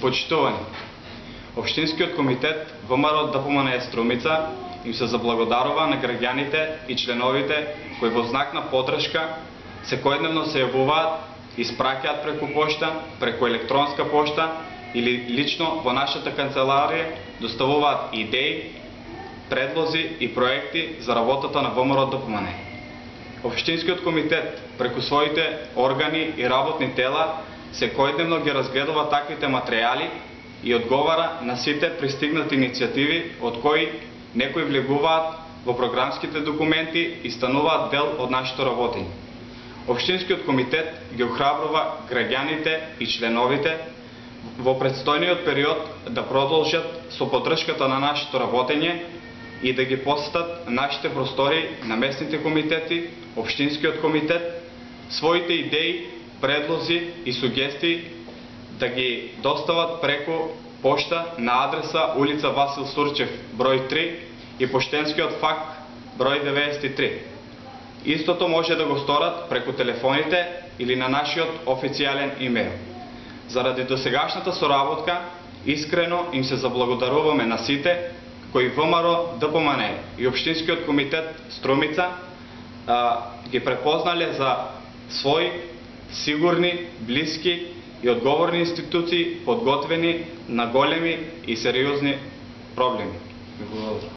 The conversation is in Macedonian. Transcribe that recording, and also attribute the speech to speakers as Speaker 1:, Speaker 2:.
Speaker 1: Почитувани, Општинскиот комитет ВМРО ДПМНЕ Струмица им се заблагодарува на граѓаните и членовите кои во знак на поддршка секојдневно се јавуваат, испраќаат преку пошта, преку електронска пошта или лично во нашата канцеларија доставуваат идеи, предлози и проекти за работата на ВМРО ДПМНЕ. Општинскиот комитет преку своите органи и работни тела секојдневно ги разгледува таквите материјали и одговара на сите пристигнати иницијативи од кои некои влегуваат во програмските документи и стануваат дел од нашето работење. Општинскиот комитет ги охрабрува граѓаните и членовите во предстојниот период да продолжат со поддршката на нашето работење и да ги посетат нашите простори на местните комитети, Општинскиот комитет, своите идеи, предлози и сугестии да ги достават преку пошта на адреса улица Васил Сурчев, број 3 и Поштенскиот фак, број 93. Истото може да го сторат преку телефоните или на нашиот официјален имейл. Заради досегашната соработка, искрено им се заблагодаруваме на сите кои ВМРО ДПМНЕ и Општинскиот комитет Струмица ги препознале за своји сигурни, блиски и одговорни институции подготвени на големи и сериозни проблеми.